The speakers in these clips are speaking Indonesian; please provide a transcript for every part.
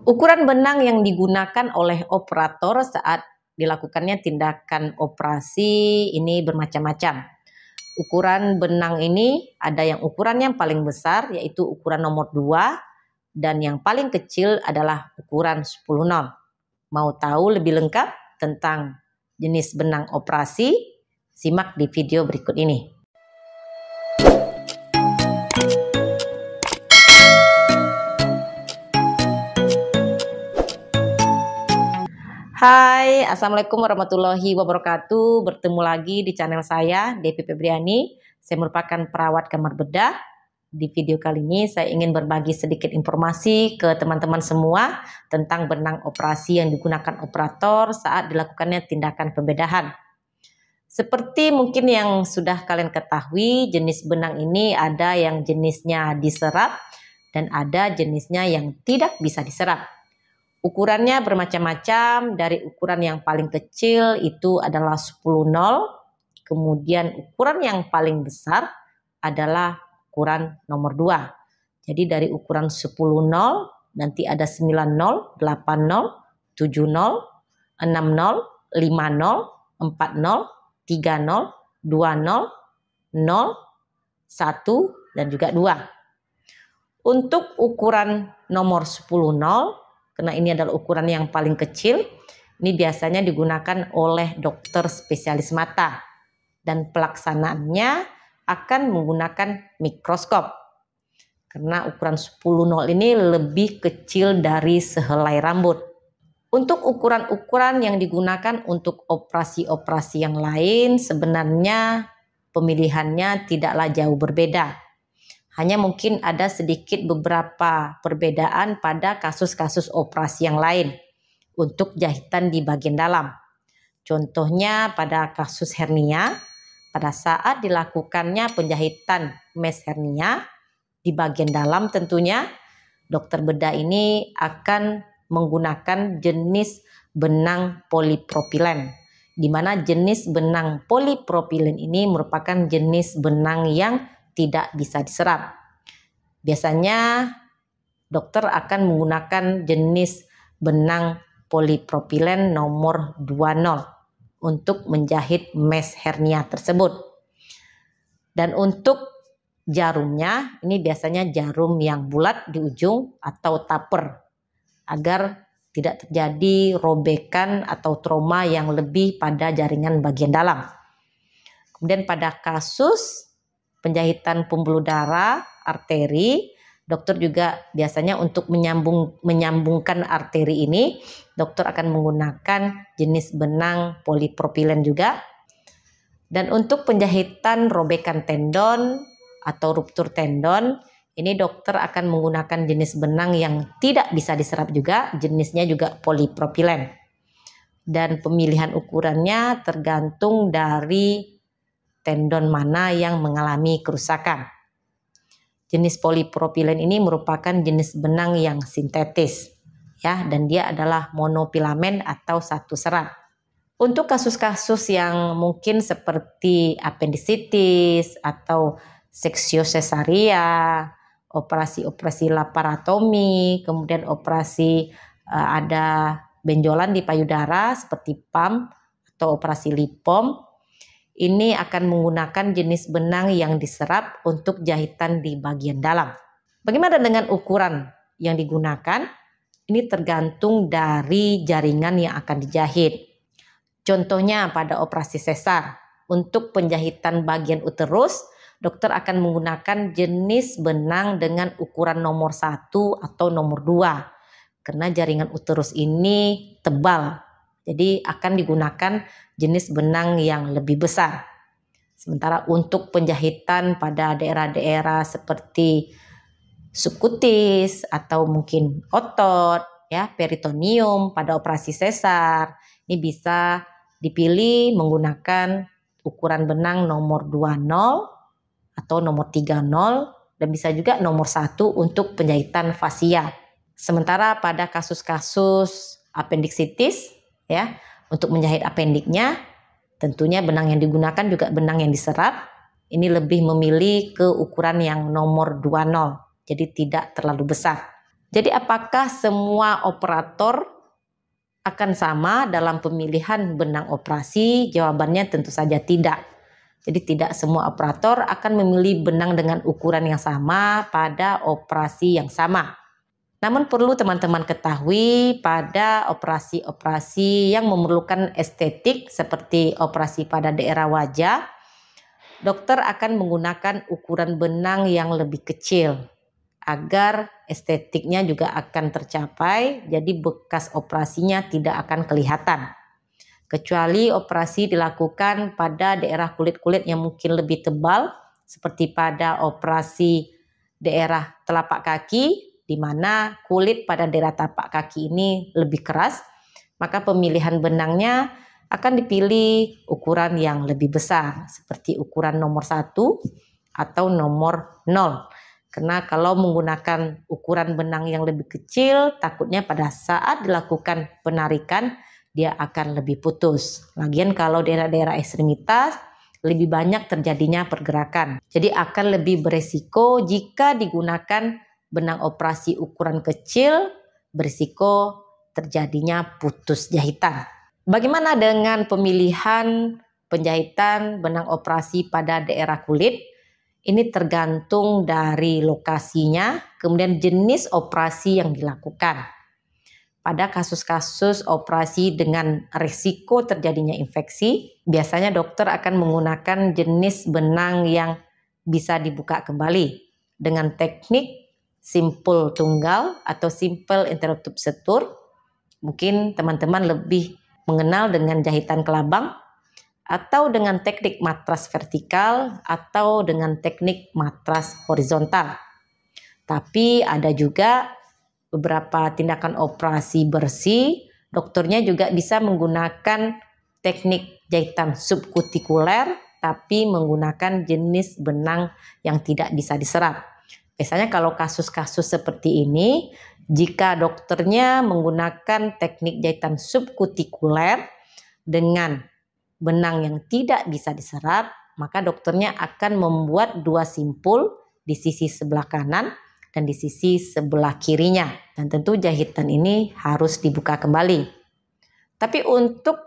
Ukuran benang yang digunakan oleh operator saat dilakukannya tindakan operasi ini bermacam-macam. Ukuran benang ini ada yang ukuran yang paling besar yaitu ukuran nomor 2 dan yang paling kecil adalah ukuran 10/0. Mau tahu lebih lengkap tentang jenis benang operasi? Simak di video berikut ini. Hai, Assalamualaikum warahmatullahi wabarakatuh. Bertemu lagi di channel saya, Devi Febriani. Saya merupakan perawat kamar bedah. Di video kali ini saya ingin berbagi sedikit informasi ke teman-teman semua tentang benang operasi yang digunakan operator saat dilakukannya tindakan pembedahan. Seperti mungkin yang sudah kalian ketahui, jenis benang ini ada yang jenisnya diserap dan ada jenisnya yang tidak bisa diserap. Ukurannya bermacam-macam, dari ukuran yang paling kecil itu adalah 10/0, kemudian ukuran yang paling besar adalah ukuran nomor 2. Jadi dari ukuran 10/0 nanti ada 9/0, 8/0, 7/0, 6/0, 5/0, 4/0, 3/0, 2/0, 0, 1 dan juga 2. Untuk ukuran nomor 10/0 karena ini adalah ukuran yang paling kecil, ini biasanya digunakan oleh dokter spesialis mata dan pelaksanaannya akan menggunakan mikroskop. Karena ukuran 10/0 ini lebih kecil dari sehelai rambut. Untuk ukuran-ukuran yang digunakan untuk operasi-operasi yang lain sebenarnya pemilihannya tidaklah jauh berbeda. Hanya mungkin ada sedikit beberapa perbedaan pada kasus-kasus operasi yang lain untuk jahitan di bagian dalam. Contohnya pada kasus hernia, pada saat dilakukannya penjahitan mes hernia di bagian dalam tentunya dokter bedah ini akan menggunakan jenis benang polipropilen. Di mana jenis benang polipropilen ini merupakan jenis benang yang tidak bisa diserap. Biasanya dokter akan menggunakan jenis benang polipropilen nomor 20 untuk menjahit mes hernia tersebut. Dan untuk jarumnya, ini biasanya jarum yang bulat di ujung atau taper agar tidak terjadi robekan atau trauma yang lebih pada jaringan bagian dalam. Kemudian pada kasus penjahitan pembuluh darah, arteri, dokter juga biasanya untuk menyambungkan arteri ini, dokter akan menggunakan jenis benang polipropilen juga. Dan untuk penjahitan robekan tendon atau ruptur tendon, ini dokter akan menggunakan jenis benang yang tidak bisa diserap juga, jenisnya juga polipropilen. Dan pemilihan ukurannya tergantung dari tendon mana yang mengalami kerusakan. Jenis polipropilen ini merupakan jenis benang yang sintetis, ya, dan dia adalah monofilamen atau satu serat. Untuk kasus-kasus yang mungkin seperti apendisitis atau seksio sesaria, operasi-operasi laparotomi, kemudian operasi ada benjolan di payudara seperti PAM atau operasi lipom, ini akan menggunakan jenis benang yang diserap untuk jahitan di bagian dalam. Bagaimana dengan ukuran yang digunakan? Ini tergantung dari jaringan yang akan dijahit. Contohnya pada operasi sesar, untuk penjahitan bagian uterus, dokter akan menggunakan jenis benang dengan ukuran nomor 1 atau nomor 2. Karena jaringan uterus ini tebal. Jadi akan digunakan jenis benang yang lebih besar. Sementara untuk penjahitan pada daerah-daerah seperti subkutis atau mungkin otot, ya, peritoneum pada operasi sesar, ini bisa dipilih menggunakan ukuran benang nomor 20 atau nomor 30 dan bisa juga nomor 1 untuk penjahitan fasia. Sementara pada kasus-kasus appendicitis, ya, untuk menjahit apendiknya tentunya benang yang digunakan juga benang yang diserap. Ini lebih memilih ke ukuran yang nomor 20, jadi tidak terlalu besar. Jadi apakah semua operator akan sama dalam pemilihan benang operasi? Jawabannya tentu saja tidak. Jadi tidak semua operator akan memilih benang dengan ukuran yang sama pada operasi yang sama. Namun perlu teman-teman ketahui pada operasi-operasi yang memerlukan estetik seperti operasi pada daerah wajah, dokter akan menggunakan ukuran benang yang lebih kecil agar estetiknya juga akan tercapai, jadi bekas operasinya tidak akan kelihatan. Kecuali operasi dilakukan pada daerah kulit-kulit yang mungkin lebih tebal, seperti pada operasi daerah telapak kaki, di mana kulit pada daerah telapak kaki ini lebih keras, maka pemilihan benangnya akan dipilih ukuran yang lebih besar, seperti ukuran nomor 1 atau nomor 0. Karena kalau menggunakan ukuran benang yang lebih kecil, takutnya pada saat dilakukan penarikan, dia akan lebih putus. Lagian kalau daerah-daerah ekstremitas, lebih banyak terjadinya pergerakan. Jadi akan lebih beresiko jika digunakan benang operasi ukuran kecil, berisiko terjadinya putus jahitan. Bagaimana dengan pemilihan penjahitan benang operasi pada daerah kulit? Ini tergantung dari lokasinya, kemudian jenis operasi yang dilakukan. Pada kasus-kasus operasi dengan risiko terjadinya infeksi, biasanya dokter akan menggunakan jenis benang yang bisa dibuka kembali dengan teknik simpul tunggal atau simple interrupted suture. Mungkin teman-teman lebih mengenal dengan jahitan kelabang, atau dengan teknik matras vertikal atau dengan teknik matras horizontal. Tapi ada juga beberapa tindakan operasi bersih, dokternya juga bisa menggunakan teknik jahitan subkutikuler tapi menggunakan jenis benang yang tidak bisa diserap. Biasanya kalau kasus-kasus seperti ini, jika dokternya menggunakan teknik jahitan subkutikuler dengan benang yang tidak bisa diserap, maka dokternya akan membuat 2 simpul di sisi sebelah kanan dan di sisi sebelah kirinya. Dan tentu jahitan ini harus dibuka kembali. Tapi untuk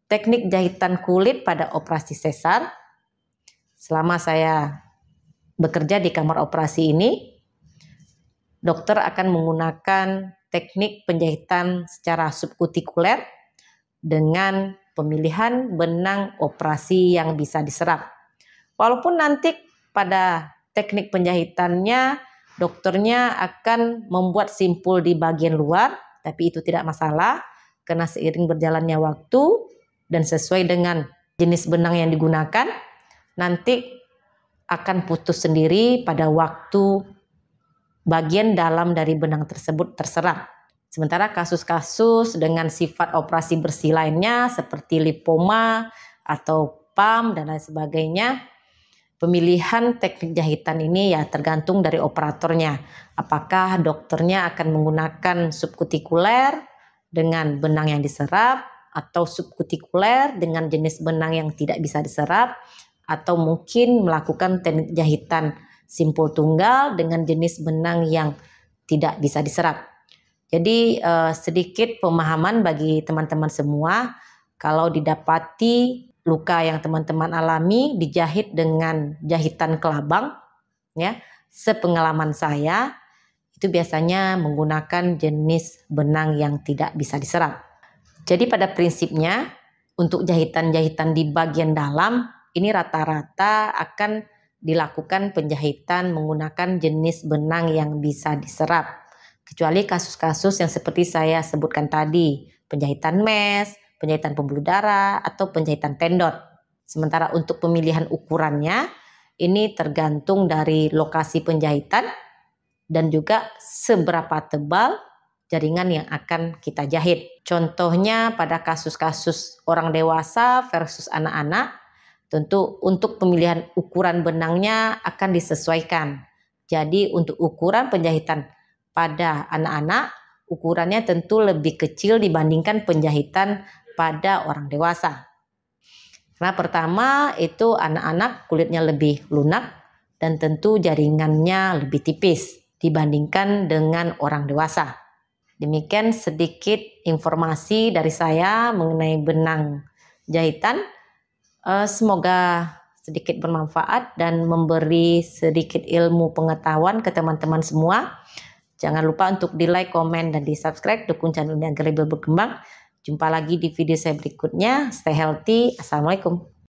teknik jahitan kulit pada operasi sesar, selama saya bekerja di kamar operasi ini, dokter akan menggunakan teknik penjahitan secara subkutikuler dengan pemilihan benang operasi yang bisa diserap. Walaupun nanti pada teknik penjahitannya dokternya akan membuat simpul di bagian luar, tapi itu tidak masalah karena seiring berjalannya waktu dan sesuai dengan jenis benang yang digunakan, nanti akan putus sendiri pada waktu bagian dalam dari benang tersebut terserap. Sementara kasus-kasus dengan sifat operasi bersih lainnya seperti lipoma atau PAM dan lain sebagainya, pemilihan teknik jahitan ini ya tergantung dari operatornya. Apakah dokternya akan menggunakan subkutikuler dengan benang yang diserap atau subkutikuler dengan jenis benang yang tidak bisa diserap, atau mungkin melakukan teknik jahitan simpul tunggal dengan jenis benang yang tidak bisa diserap. Jadi sedikit pemahaman bagi teman-teman semua, kalau didapati luka yang teman-teman alami dijahit dengan jahitan kelabang, ya, sepengalaman saya itu biasanya menggunakan jenis benang yang tidak bisa diserap. Jadi pada prinsipnya untuk jahitan-jahitan di bagian dalam ini rata-rata akan dilakukan penjahitan menggunakan jenis benang yang bisa diserap. Kecuali kasus-kasus yang seperti saya sebutkan tadi, penjahitan mesh, penjahitan pembuluh darah, atau penjahitan tendon. Sementara untuk pemilihan ukurannya, ini tergantung dari lokasi penjahitan dan juga seberapa tebal jaringan yang akan kita jahit. Contohnya pada kasus-kasus orang dewasa versus anak-anak, tentu untuk pemilihan ukuran benangnya akan disesuaikan. Jadi untuk ukuran penjahitan pada anak-anak, ukurannya tentu lebih kecil dibandingkan penjahitan pada orang dewasa. Karena pertama itu anak-anak kulitnya lebih lunak dan tentu jaringannya lebih tipis. dibandingkan dengan orang dewasa. Demikian sedikit informasi dari saya mengenai benang jahitan. Semoga sedikit bermanfaat dan memberi sedikit ilmu pengetahuan ke teman-teman semua. Jangan lupa untuk di like, komen, dan di subscribe. Dukung channel ini agar lebih berkembang. Jumpa lagi di video saya berikutnya. Stay healthy. Assalamualaikum.